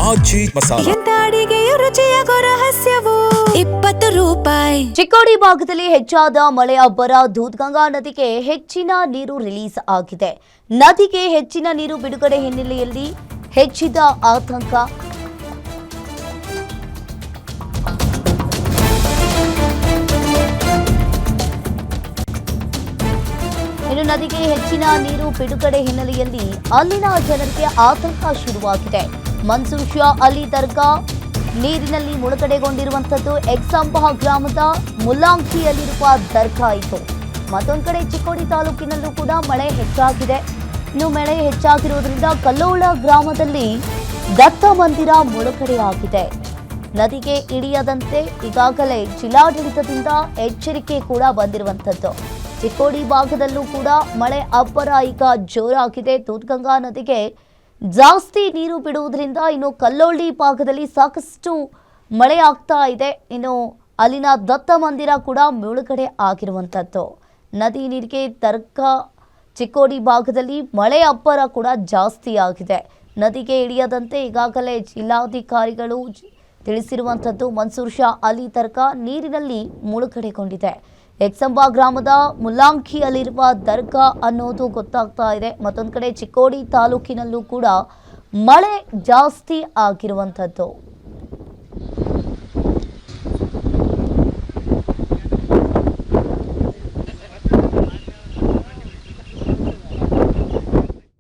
ಆಚಿ ಮಸಾಲ. ಎಂತ ಅಡಿಗೆಯ ರುಚಿಯಾಗೋ ರಹಸ್ಯವು 20 ರೂಪಾಯಿ. ಚಿಕ್ಕೋಡಿ ಭಾಗದಲ್ಲಿ ಹೆಚ್ಚಾದ ಮಳೆ ಅಬ್ಬರ. ದೂದ್ಗಂಗಾ ನದಿಗೆ ಹೆಚ್ಚಿನ ನೀರು ರಿಲೀಸ್ ಆಗಿದೆ. ನದಿಗೆ ಹೆಚ್ಚಿನ ನೀರು ಬಿಡುಗಡೆ ಹಿನ್ನೆಲೆಯಲ್ಲಿ ಹೆಚ್ಚಿದ ಆತಂಕ. ಇನ್ನು ನದಿಗೆ ಹೆಚ್ಚಿನ ನೀರು ಬಿಡುಗಡೆ ಹಿನ್ನೆಲೆಯಲ್ಲಿ ಅಲ್ಲಿನ ಜನರಿಗೆ ಆತಂಕ ಶುರುವಾಗಿದೆ. ಮನ್ಸೂರ್ ಶಾ ಅಲಿ ದರ್ಗಾ ನೀರಿನಲ್ಲಿ ಮುಳುಗಡೆಗೊಂಡಿರುವಂಥದ್ದು. ಎಕ್ಸಂಬ ಗ್ರಾಮದ ಮುಲ್ಲಾಂಕಿಯಲ್ಲಿರುವ ದರ್ಗಾ ಇದು. ಮತ್ತೊಂದು ಕಡೆ ಚಿಕ್ಕೋಡಿ ತಾಲೂಕಿನಲ್ಲೂ ಕೂಡ ಮಳೆ ಹೆಚ್ಚಾಗಿದೆ. ಇನ್ನು ಮಳೆ ಹೆಚ್ಚಾಗಿರುವುದರಿಂದ ಕಲ್ಲೋಳ ಗ್ರಾಮದಲ್ಲಿ ದತ್ತ ಮಂದಿರ ಮುಳುಗಡೆಯಾಗಿದೆ. ನದಿಗೆ ಇಳಿಯದಂತೆ ಈಗಾಗಲೇ ಜಿಲ್ಲಾಡಳಿತದಿಂದ ಎಚ್ಚರಿಕೆ ಕೂಡ ಬಂದಿರುವಂಥದ್ದು. ಚಿಕ್ಕೋಡಿ ಭಾಗದಲ್ಲೂ ಕೂಡ ಮಳೆ ಅಬ್ಬರ ಈಗ ಜೋರಾಗಿದೆ. ದೂದ್ಗಂಗಾ ನದಿಗೆ ಜಾಸ್ತಿ ನೀರು ಬಿಡುವುದರಿಂದ ಇನ್ನು ಕಲ್ಲೋಳಿ ಭಾಗದಲ್ಲಿ ಸಾಕಷ್ಟು ಮಳೆ ಆಗ್ತಾ ಇದೆ. ಇನ್ನು ಅಲ್ಲಿನ ದತ್ತ ಮಂದಿರ ಕೂಡ ಮುಳುಗಡೆ ಆಗಿರುವಂಥದ್ದು. ನದಿ ನೀರಿಗೆ ದರ್ಗಾ ಚಿಕ್ಕೋಡಿ ಭಾಗದಲ್ಲಿ ಮಳೆ ಅಬ್ಬರ ಕೂಡ ಜಾಸ್ತಿ ಆಗಿದೆ. ನದಿಗೆ ಇಳಿಯದಂತೆ ಈಗಾಗಲೇ ಜಿಲ್ಲಾಧಿಕಾರಿಗಳು ತಿಳಿಸಿರುವಂಥದ್ದು. ಮನ್ಸೂರ್ ಶಾ ಅಲಿ ದರ್ಗಾ ನೀರಿನಲ್ಲಿ ಮುಳುಗಡೆಗೊಂಡಿದೆ. ಎಕ್ಸಂಬ ಗ್ರಾಮದ ಮುಲ್ಲಾಂಕಿಯಲ್ಲಿರುವ ದರ್ಗಾ ಅನ್ನೋದು ಗೊತ್ತಾಗ್ತಾ ಇದೆ. ಮತ್ತೊಂದು ಕಡೆ ಚಿಕ್ಕೋಡಿ ತಾಲೂಕಿನಲ್ಲೂ ಕೂಡ ಮಳೆ ಜಾಸ್ತಿ ಆಗಿರುವಂಥದ್ದು.